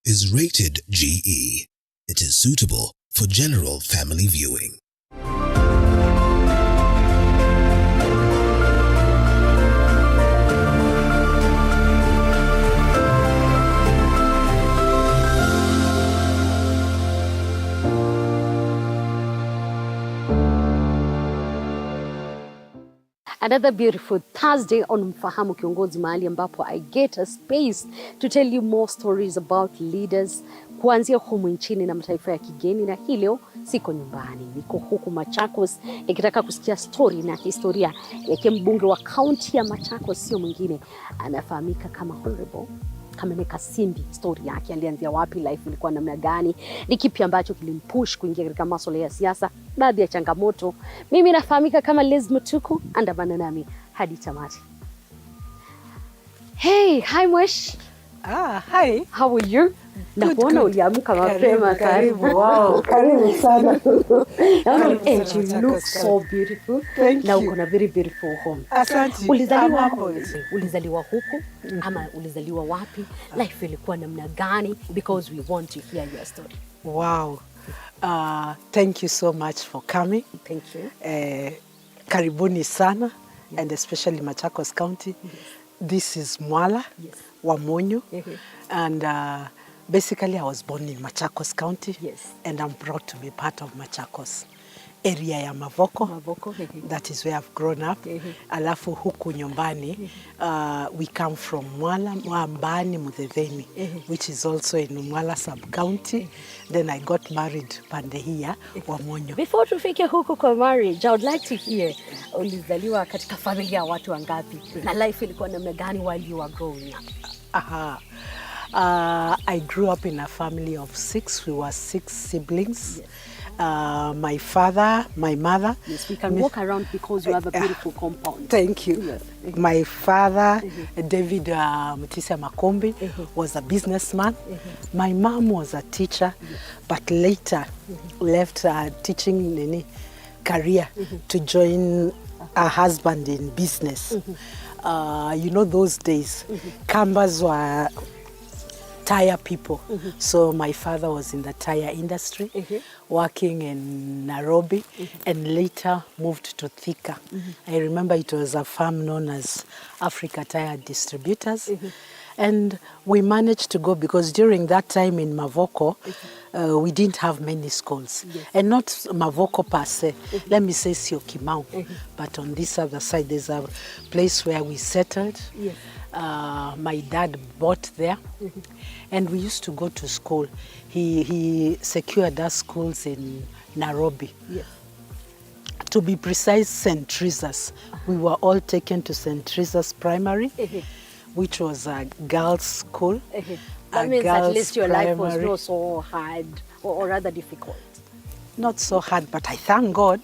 is rated GE. It is suitable for general family viewing. Another beautiful Thursday on Mfahamu Kiongozi, mahali ambapo I get a space to tell you more stories about leaders kuanzia humu nchini na mataifa ya kigeni. Na hii leo siko nyumbani, niko huku Machakos nikitaka kusikia story na historia ya mbunge wa kaunti ya Machakos, sio mwingine, anafahamika kama Honorable Kamene Kasimbi. Story yake, alianzia wapi, life ilikuwa namna gani, ni kipi ambacho kilimpush kuingia katika masuala ya siasa, baadhi ya changamoto. Mimi nafahamika kama Liz Mutuku, andamana nami hadi tamati. Hey, hi Mwesh. Hi. How are you? Na kuona uliamka mapema. Karibu. Wow, karibu sana. And you look so beautiful. Thank you. Na uko na very beautiful home. Asante. Ulizaliwa huku ama ulizaliwa wapi? Life ilikuwa namna gani? Because we want to hear your story. Wow. Thank you so much for coming. Thank you. Karibuni sana, and especially Machakos County. Yes. This is Mwala, Yes. Wamonyo, and basically I was born in Machakos County. Yes. And I'm proud to be part of Machakos area ya Mavoko. That is where I've grown up. Alafu huku nyumbani, we come from Mwala, Mwambani, Mudheveni, which is also in Mwala sub-county. Then I got married pande hia, Wamonyo. Before tufike huku kwa marriage, I would like to hear, ulizaliwa katika familia watu wangapi? Na life ilikuwa namna gani while you were growing up? I grew up in a family of 6. We were 6 siblings. Yes. My father, my mother. Yes, we can walk around because you have a beautiful compound. Thank you. Yes. My father, David Mutisa Makombi, was a businessman. My mom was a teacher, but later left teaching career to join her husband in business. You know, those days, Kambas were tire people. So my father was in the tire industry, working in Nairobi, and later moved to Thika. I remember it was a firm known as Africa Tire Distributors. And we managed to go because during that time in Mavoko, we didn't have many schools. And not Mavoko per se, let me say Syokimau. But on this other side, there's a place where we settled. My dad bought there, and we used to go to school. He secured us schools in Nairobi. To be precise, St. Teresa's. We were all taken to St. Teresa's Primary, which was a girls' school. That means at least your life was not so hard or rather difficult. Not so hard, but I thank God.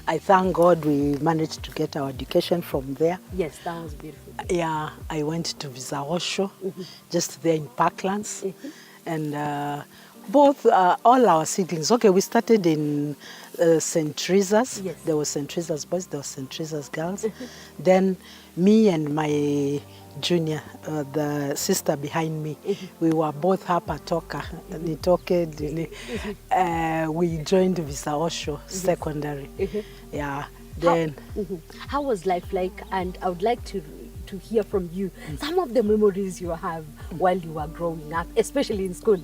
I thank God we managed to get our education from there. Yes, that was beautiful. Yeah, I went to Vizaosho, just there in Parklands. And both, all our siblings. Okay, we started in St. Teresa's. Yes. There was St. Teresa's boys, there was St. Teresa's girls. Then me and my junior, the sister behind me, we were both Hapatoka. We joined Vizaosho Secondary. Yeah. Then how was life like? And I would like to hear from you some of the memories you have while you were growing up, especially in school.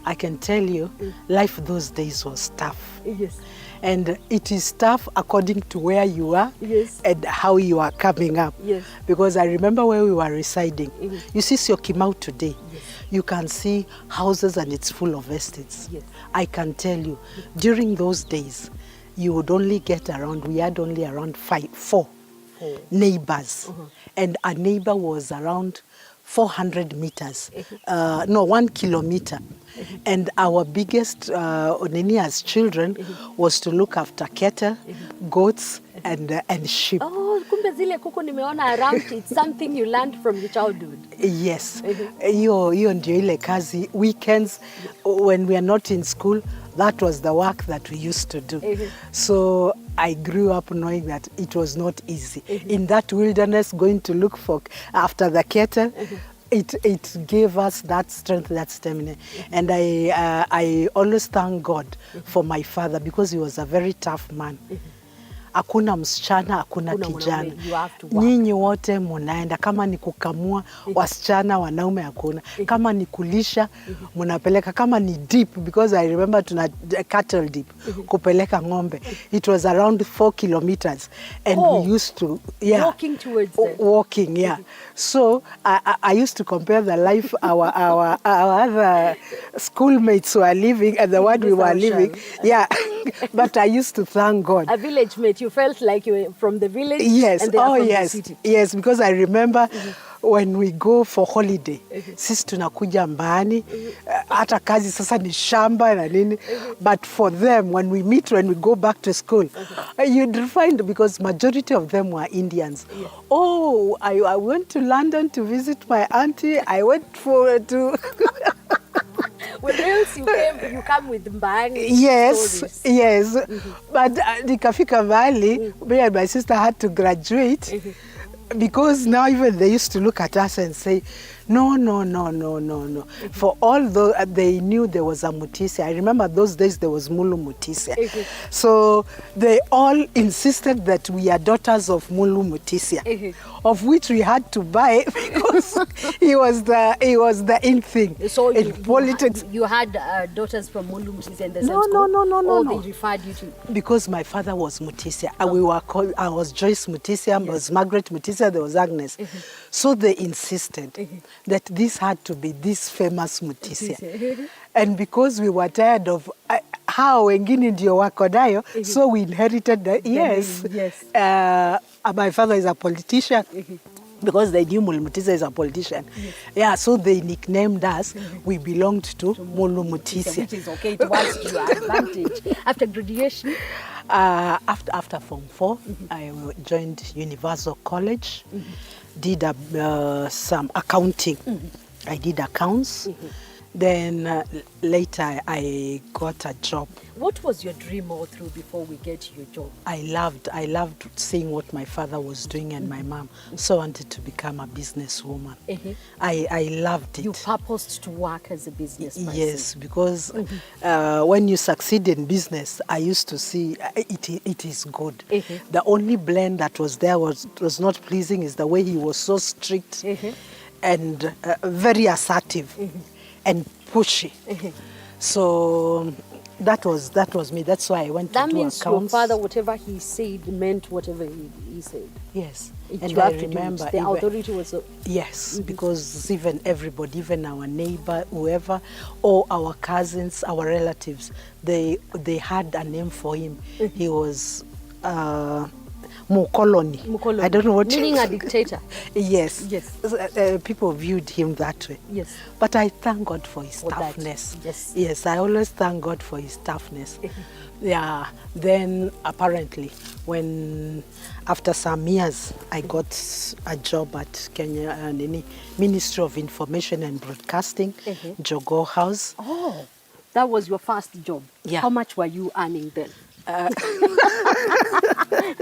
I can tell you, life those days was tough. Yes. And it is tough according to where you are and how you are coming up. Yes. Because I remember where we were residing. You see Syokimau today, you can see houses and it's full of estates. I can tell you, during those days, you would only get around, we had only around 4 neighbors. And a neighbor was around 400 meters, no, 1 kilometer. And our biggest, as children, was to look after cattle, goats, and sheep. Oh, kumbe zile kuku nimeona around, it's something you learned from your childhood. Yes. Hiyo ndio ile kazi. Weekends, when we are not in school, that was the work that we used to do. So I grew up knowing that it was not easy. In that wilderness, going to look for after the cattle, it gave us that strength, that stamina. And I always thank God for my father, because he was a very tough man. Hakuna msichana, hakuna kijana. Nyinyi wote munaenda, kama ni kukamua wasichana, wanaume hakuna. Kama ni kulisha munapeleka, kama ni dip, because I remember tuna cattle dip, kupeleka ng'ombe. It was around 4 kilometers, and we used to walking towards them. Walking, yeah. So I used to compare the life our other schoolmates were living and the one we were living. Yeah. But I used to thank God. A village mate, you felt like you were from the village? Yes, and they are from the city. Yes, because I remember when we go for holiday, sisi tunakuja mbani, hata kazi sasa ni shamba na nini. But for them, when we meet, when we go back to school, you'd find, because majority of them were Indians. Oh, I went to London to visit my auntie. I went to... When else you come with Mbani stories. Yes. But nikafika Valley, me and my sister had to graduate, because now even they used to look at us and say, no. For all those, they knew there was a Mutisia. I remember those days there was Mulu Mutisia. So they all insisted that we are daughters of Mulu Mutisia, of which we had to buy, because he was the in thing. So in politics. You had daughters from Mulu Mutisia in the No. They referred you to? Because my father was Mutisia. We were called, I was Joyce Mutisia, was Margaret Mutisia, there was Agnes. So they insisted that this had to be this famous Mutisia. And because we were tired of how wengine ndio wako nayo, so we inherited the, yes. My father is a politician. Because they knew Mulu Mutisia is a politician. Yeah, so they nicknamed us. We belonged to Mulu Mutisia. Which is okay, to us, your advantage. After graduation? After Form 4, I joined Universal College, did some accounting. I did accounts. Then later I got a job. What was your dream all through before we get to your job? I loved seeing what my father was doing and my mom. So I wanted to become a businesswoman. I loved it. You purposed to work as a business person? Yes, because when you succeed in business, I used to see it is good. The only blame that was there was not pleasing is the way he was so strict and very assertive. And pushy. So that was me. That's why I went to do accounts. That means your father, whatever he said, meant whatever he said. Yes. And I remember the authority was so... Yes, because even everybody, even our neighbor, whoever, or our cousins, our relatives, they had a name for him. He was Mukoloni. I don't know what. Meaning a dictator. Yes. People viewed him that way. Yes. But I thank God for his toughness. Yes, I always thank God for his toughness. Yeah. Then apparently, when after some years, I got a job at Kenya Ministry of Information and Broadcasting, Jogoo House. Oh, that was your first job. Yeah. How much were you earning then?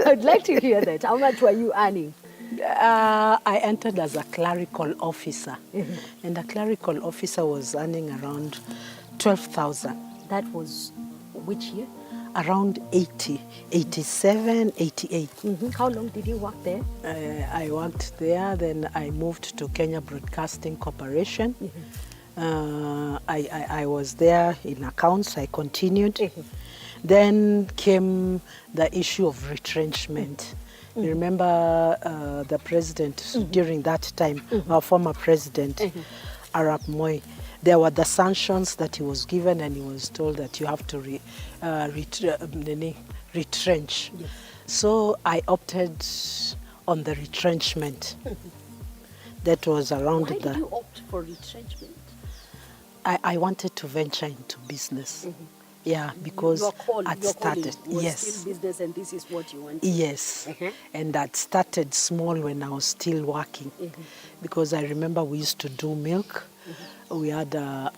I'd like to hear that. How much were you earning? I entered as a clerical officer, and a clerical officer was earning around 12,000. That was which year? Around 87, 88. How long did you work there? I worked there, then I moved to Kenya Broadcasting Corporation. I was there in accounts, I continued. Then came the issue of retrenchment. You remember the president during that time, our former president, Arap Moi. There were the sanctions that he was given, and he was told that you have to retrench. So I opted on the retrenchment. That was around. Why did you opt for retrenchment? I wanted to venture into business. Yeah, because I'd started. Yes. Business, and this is what you want. Yes, and I'd started small when I was still working, because I remember we used to do milk. We had a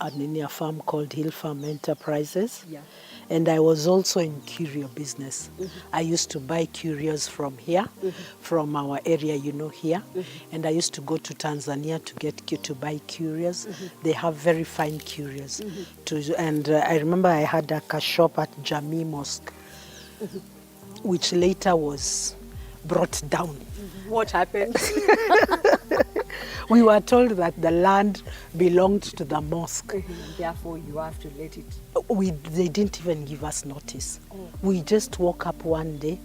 farm called Hill Farm Enterprises, And I was also in curio business. I used to buy curios from here, from our area, you know, here. And I used to go to Tanzania to buy curios. They have very fine curios. And I remember I had a shop at Jamii Mosque, which later was brought down. What happened? We were told that the land belonged to the mosque. Therefore, you have to let it. They didn't even give us notice. We just woke up one day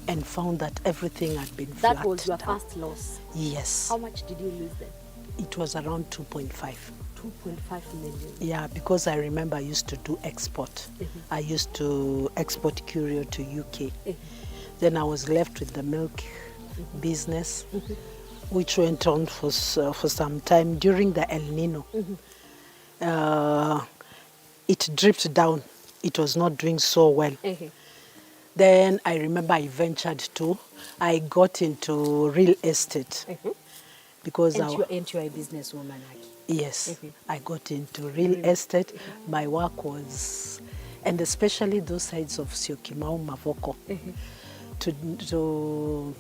and found that everything had been flattened. That was your first loss? Yes. How much did you lose then? It was around 2.5. 2.5 million. Yeah, because I remember I used to do export. I used to export curio to UK. Then I was left with the milk business, which went on for some time. During the El Nino, it dripped down. It was not doing so well. Then I remember I ventured I got into real estate. Because and you're a businesswoman. Yes, I got into real estate. My work was, and especially those sides of Syokimau, Mavoko, to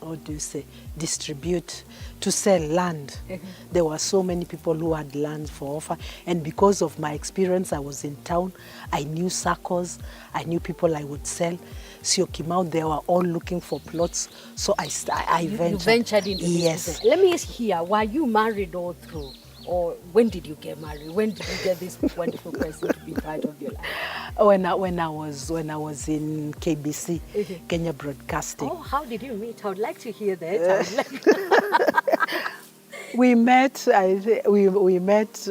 how do you say, distribute, to sell land. There were so many people who had land for offer. And because of my experience, I was in town. I knew circles. I knew people I would sell. Syokimau, they were all looking for plots. So I ventured. You ventured into this business. Let me hear, were you married all through? Or when did you get married? When did you get this wonderful person to be part of your life? When I was in KBC, Kenya Broadcasting. Oh, how did you meet? I would like to hear that. We met. We met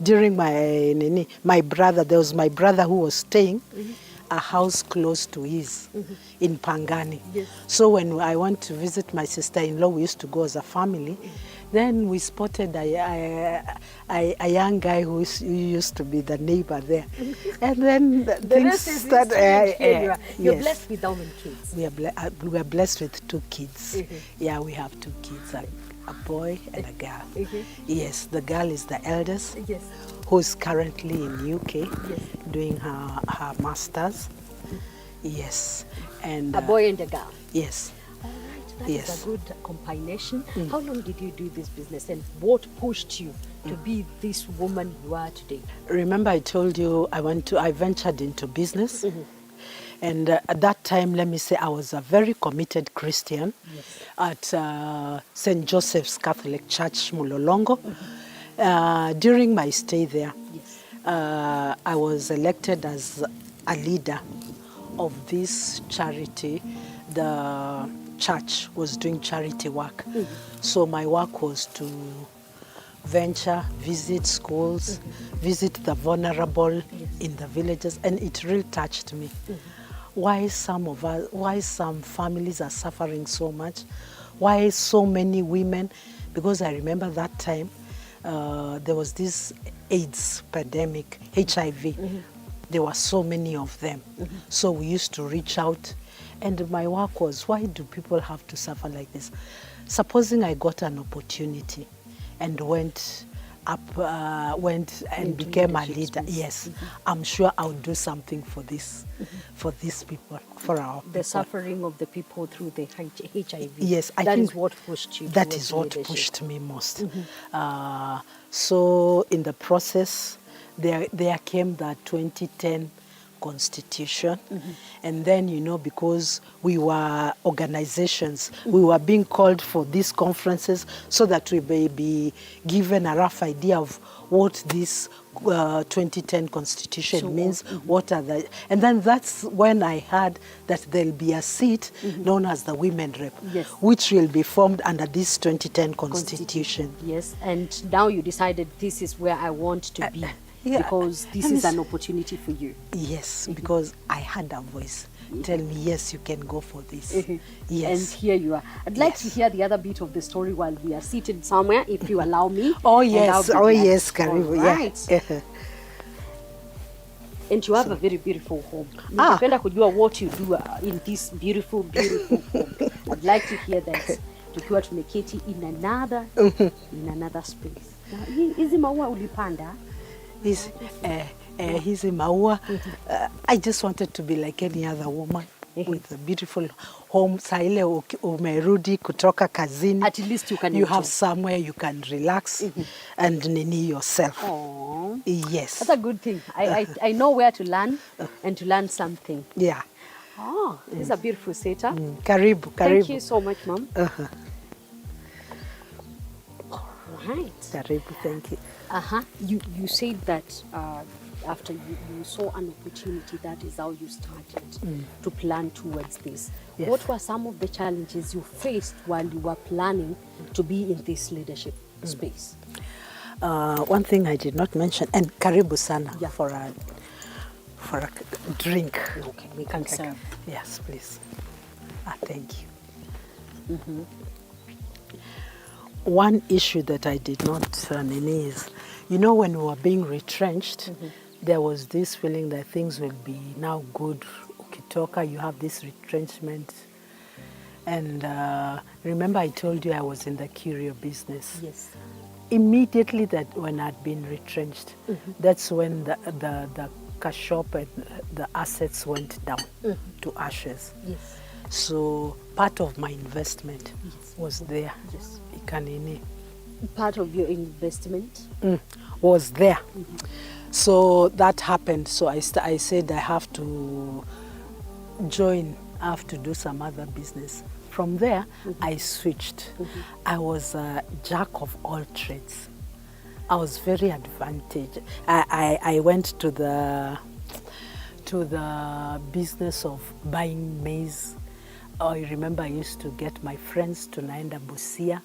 during my brother. There was my brother who was staying a house close to his in Pangani. Yes. So when I went to visit my sister-in-law, we used to go as a family. Then we spotted a young guy who used to be the neighbor there. And then things started. You're blessed with how many kids? We are blessed with 2 kids. Yeah, we have 2 kids, a boy and a girl. Yes, the girl is the eldest, who is currently in UK doing her master's. Yes. And a boy and a girl? Yes. That is a good combination. How long did you do this business and what pushed you to be this woman you are today? Remember I told you I ventured into business. And at that time, let me say, I was a very committed Christian at St. Joseph's Catholic Church, Mulolongo. During my stay there, I was elected as a leader of this charity. The church was doing charity work. So my work was to visit schools, visit the vulnerable in the villages, and it really touched me. Why some families are suffering so much? Why so many women? Because I remember that time there was this AIDS pandemic, HIV. There were so many of them. So we used to reach out. And my work was, why do people have to suffer like this? Supposing I got an opportunity and went and became a leader, yes, I'm sure I would do something for these people, for our people. The suffering of the people through the HIV. Yes, I that think is what pushed you. That is what pushed me most. So in the process, there came the 2010 Constitution. And then, because we were organizations, we were being called for these conferences so that we may be given a rough idea of what this 2010 Constitution means, what are the... And then that's when I heard that there'll be a seat known as the Women Rep, which will be formed under this 2010 Constitution. Yes, and now you decided this is where I want to be. Because this is an opportunity for you. Yes, because I had a voice tell me, yes, you can go for this. And Yes. here you are. I'd like to hear the other bit of the story while we are seated somewhere, if you allow me. Oh, yes. Oh, yes, Karibu. Right. Yeah. And you have a very beautiful home. Ningependa kujua what you do in this beautiful, beautiful home. I'd like to hear that. Tukiwa tumeketi in another space. Hizi maua ulipanda? hizi maua. I just wanted to be like any other woman with a beautiful home. Saa ile umerudi kutoka kazini, at least you can have somewhere you can relax and nini yourself. Aww. Yes. That's a good thing. I know where to learn and to learn something. Yeah. Oh, this is a beautiful setup. Karibu, karibu. Thank you so much, Mom. All right. Karibu, thank you. You said that after you saw an opportunity, that is how you started to plan towards this. Yes. What were some of the challenges you faced while you were planning to be in this leadership space? One thing I did not mention, and karibu sana for a drink. Okay, we can serve. Yes, please. Thank you. One issue that I did not nini is, you know, when we were being retrenched, there was this feeling that things will be now good. Ukitoka, you have this retrenchment. And remember I told you I was in the curio business. Yes. Immediately that when I'd been retrenched, that's when the cash shop and the assets went down to ashes. Yes. So part of my investment was there. Yes. Ikanini. Part of your investment was there. So that happened. So I said I have to join, I have to do some other business. From there, I switched. I was a jack of all trades. I was very advantaged. I went to the business of buying maize. I remember I used to get my friends, tunaenda Busia,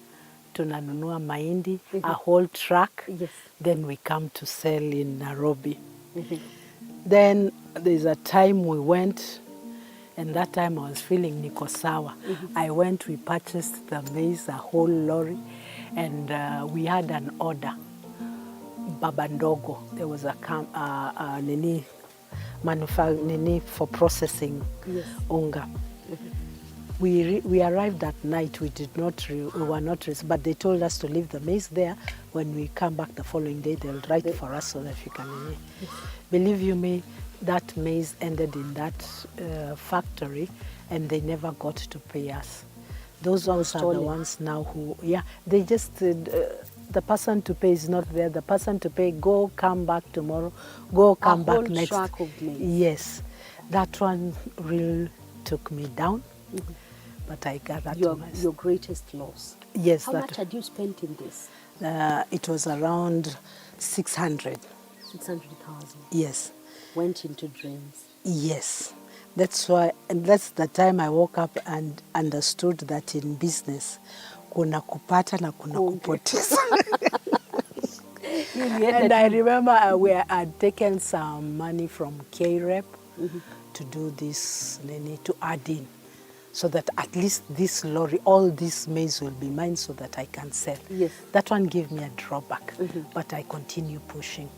tunanunua mahindi, a whole truck. Yes. Then we come to sell in Nairobi. Then there's a time we went, and that time I was feeling niko sawa. I went, we purchased the maize, a whole lorry, and we had an order. Baba Ndogo, there was a nini for processing unga. We arrived at night. We were not, but they told us to leave the maize there. When we come back the following day, they'll write for us so that we can. Believe you me, that maize ended in that factory, and they never got to pay us. Those ones are the ones now who, they just the person to pay is not there. The person to pay, go, come back tomorrow, go, come back next. Track of maize. Yes, that one really took me down. But I got that your greatest loss. Yes. How much had you spent in this? It was around 600. 600,000. Yes. Went into drains. Yes. That's why, and that's the time I woke up and understood that in business, kuna kupata na kuna kupoteza. And I remember we had taken some money from K-Rep to do this, to add in, so that at least this lorry, all this maize will be mine so that I can sell. Yes. That one gave me a drawback, but I continue pushing.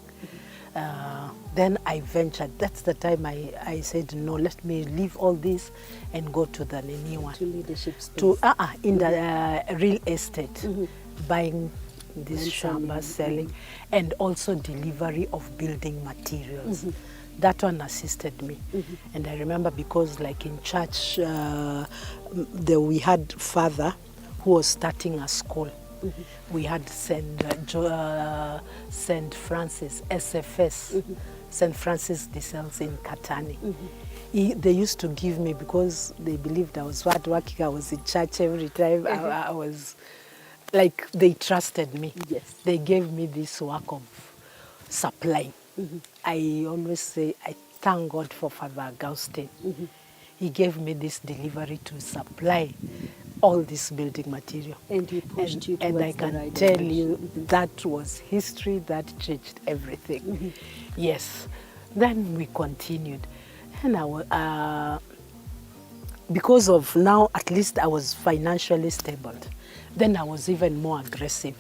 Then I ventured. That's the time I said, no, let me leave all this and go to the new one. To leadership space. In the real estate, buying these shambas, selling, and also delivery of building materials. That one assisted me. And I remember because like in church, we had father who was starting a school. We had St. Francis, SFS, St. Francis de Sales in Katani. They used to give me, because they believed I was working, I was in church every time. I was, like, they trusted me. Yes. They gave me this work of supplying. I always say, I thank God for Father Augustine. He gave me this delivery to supply all this building material. And he pushed you and towards I can right tell direction. you that was history that changed everything. Yes. Then we continued. And because of now, at least I was financially stable. Then I was even more aggressive,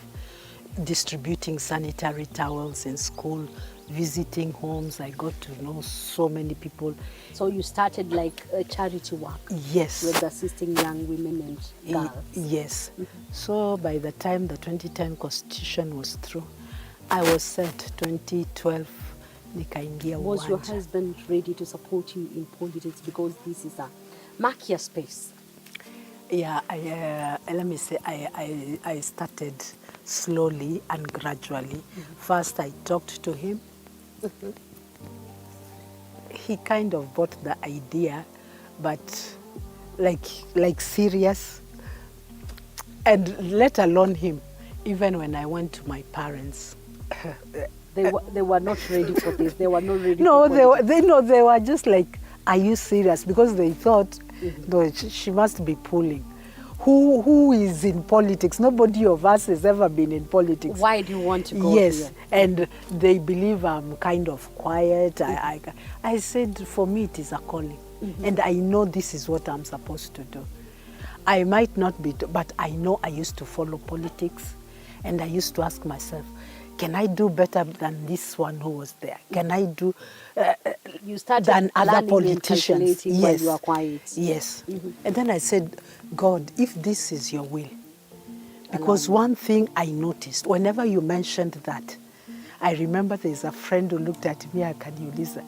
distributing sanitary towels in school, visiting homes. I got to know so many people. So you started like a charity work? Yes. With assisting young women and girls? Yes. So by the time the 2010 Constitution was through, I was sent 2012 nikaingia uwanja. Was your husband ready to support you in politics, because this is a murkier space? Yeah, let me say, I started slowly and gradually. First, I talked to him. He kind of bought the idea, but like serious. And let alone him, even when I went to my parents. They were not ready for this. They were not ready. No, for they were just like, are you serious? Because they thought, no, she must be pulling. Who is in politics? Nobody of us has ever been in politics. Why do you want to go Yes, here? and they believe I'm kind of quiet. I said, for me, it is a calling. And I know this is what I'm supposed to do. I might not be, but I know I used to follow politics. And I used to ask myself, can I do better than this one who was there? Can I do You started than other planning and politicians? calculating when you are quiet. Yes. And then I said, God, if this is your will, because one thing I noticed, whenever you mentioned that, I remember there's a friend who looked at me akaniuliza,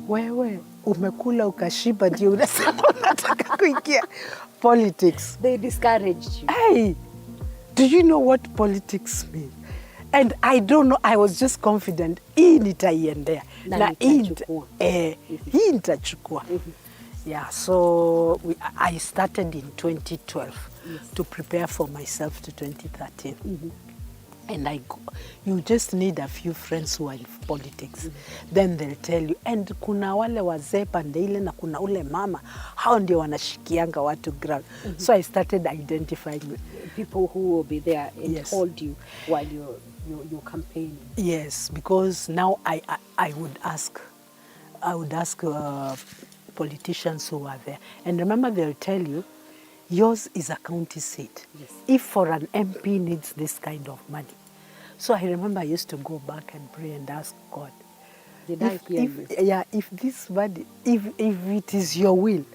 wewe umekula ukashiba ndio unasema unataka kuingia politics. They discouraged you. Hey, do you know what politics means? And I don't know, I was just confident, hii nitaiendea. Na nitachukua. Hii nitachukua. Yeah, so I started in 2012 to prepare for myself to 2013. And you just need a few friends who are in politics. Then they'll tell you, and kuna wale wazee pande ile na kuna ule mama, hao ndio wanashikianga watu ground. So I started identifying People who will be there and Yes. hold you while you're campaigning. Yes, because now I would ask politicians who are there. And remember, they'll tell you, yours is a county seat. Yes. If for an MP needs this kind of money. So I remember I used to go back and pray and ask God, Did I hear you? if this money, if it is your will,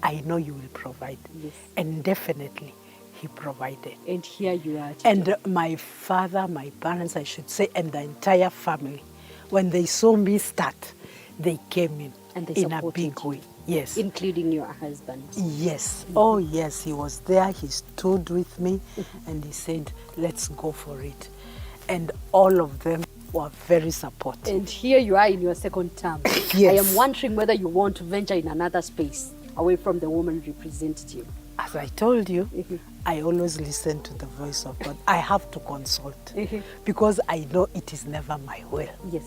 I know you will provide. Yes. And definitely, He provided. And here you are today. And my father, my parents, I should say, and the entire family, when they saw me start, they came in And they in a supported big you. way. Yes. Including your husband. Yes. Oh, yes. He was there. He stood with me and he said, let's go for it. And all of them were very supportive. And here you are in your second term. Yes. I am wondering whether you want to venture in another space away from the woman representative. As I told you, I always listen to the voice of God. I have to consult because I know it is never my will. Yes.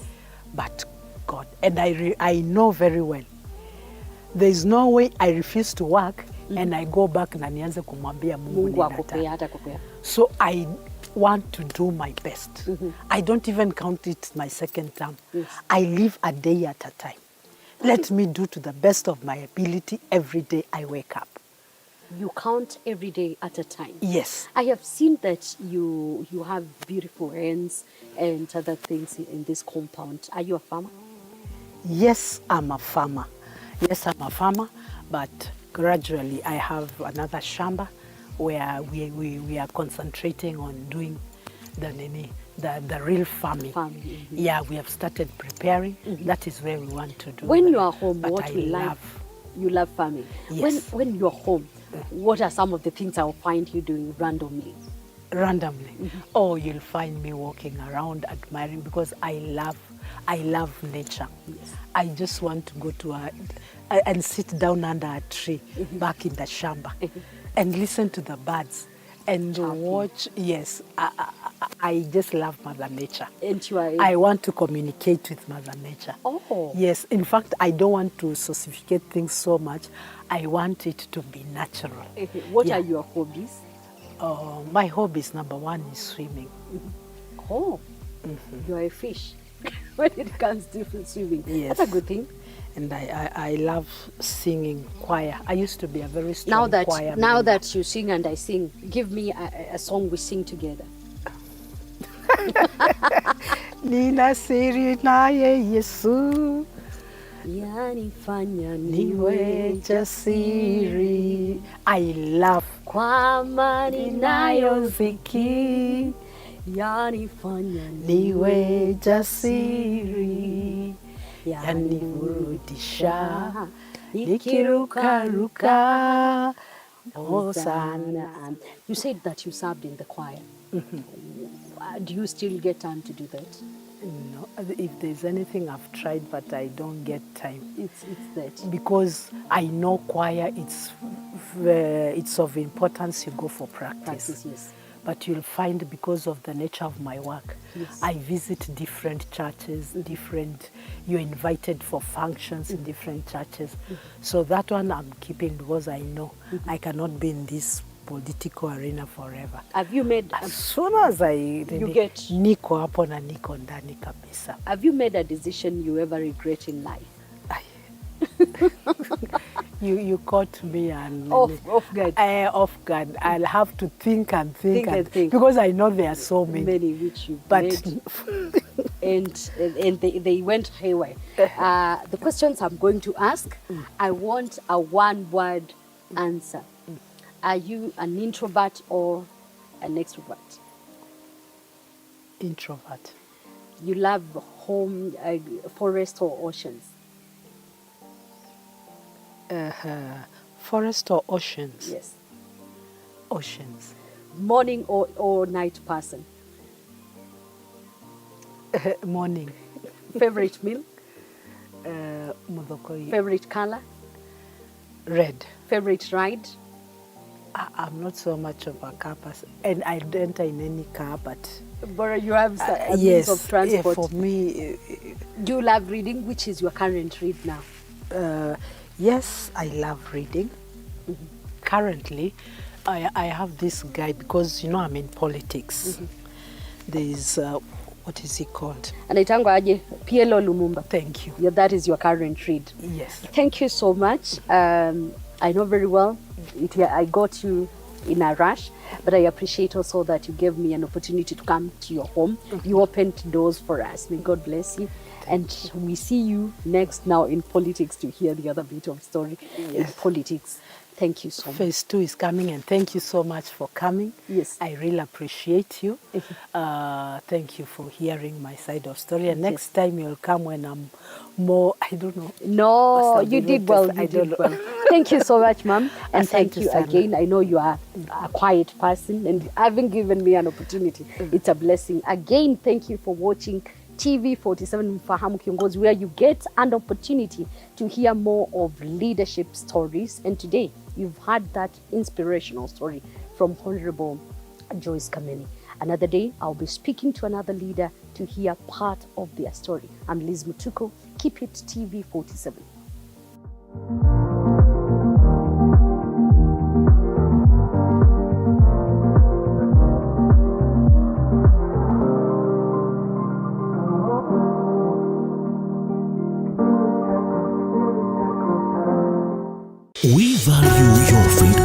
But God. And I know very well. There is no way I refuse to work and I go back na nianze kumwambia Mungu akupea hata kupea. So I want to do my best. I don't even count it my second term. Yes. I live a day at a time. Let me do to the best of my ability every day I wake up. You count every day at a time. Yes. I have seen that you have beautiful hens and other things in this compound. Are you a farmer? Yes, I'm a farmer. Yes, I'm a farmer, but gradually I have another shamba where we are concentrating on doing the real farming. Yeah, we have started preparing. That is where we want to do. When you are home, but what I you love? You love farming. Yes. When you're home, what are some of the things I'll find you doing randomly? Randomly. Oh, you'll find me walking around admiring because I love nature. Yes. I just want to go to and sit down under a tree back in the shamba and listen to the birds and watch. Yes, I just love Mother Nature. And you are I want to communicate with Mother Nature. Oh. Yes, in fact, I don't want to sophisticate things so much. I want it to be natural. What Yeah. are your hobbies? My hobbies, number one, is swimming. Oh, you are a fish when it comes to swimming. Yes. That's a good thing. And I love singing choir. I used to be a very strong choir Now member. that you sing and I sing, give me a song we sing together. Nina siri naye Yesu, Yanifanya niwe jasiri. I love kwa amani nayo ziki, yanifanya niwe jasiri. yaniburudisha, nikirukaruka, Hosanna. You said that you served in the choir. Do you still get time to do that? No, if there's anything I've tried, but I don't get time. It's that. Because I know choir, it's of importance you go for practice. Yes. But you'll find because of the nature of my work, Yes. I visit different churches, you're invited for functions in different churches. So that one I'm keeping because I know I cannot be in this political arena forever. Have you made... As soon as niko hapo na niko ndani kabisa. Have you made a decision you ever regret in life? You caught me and off guard. Off guard. I'll have to think and think because I know there are so many which you but made. and they went haywire. The questions I'm going to ask, I want a one-word answer. Are you an introvert or an extrovert? Introvert. You love home, forest or oceans? Forest or oceans? Yes. Oceans. Morning or night person? Morning. Favorite meal? Mudokoi. Favorite color? Red. Favorite ride? I'm not so much of a car person, and I don't enter in any car, but you have a means of transport. For me, do you love reading? Which is your current read now? Yes, I love reading. Currently, I have this guy because I'm in politics. There's what is he called? Anaitangwa aje? PLO Lumumba. Thank you. Yeah, that is your current read. Yes. Thank you so much. I know very well I got you in a rush, but I appreciate also that you gave me an opportunity to come to your home. You opened doors for us. May God bless you. And we see you next now in politics to hear the other bit of story in politics. Thank you so much. Phase 2 is coming, and thank you so much for coming. Yes. I really appreciate you. Thank you for hearing my side of story. And next time you'll come when I'm more, I don't know. No, you did well. You did well. Thank you so much, Mom. And thank you again. I know you are a quiet person and having given me an opportunity. It's a blessing. Again, thank you for watching TV47 Mfahamu Kiongozi, where you get an opportunity to hear more of leadership stories. And today, you've heard that inspirational story from Honorable Joyce Kamene. Another day, I'll be speaking to another leader to hear part of their story. I'm Liz Mutuko. Keep it TV47. We value your freedom.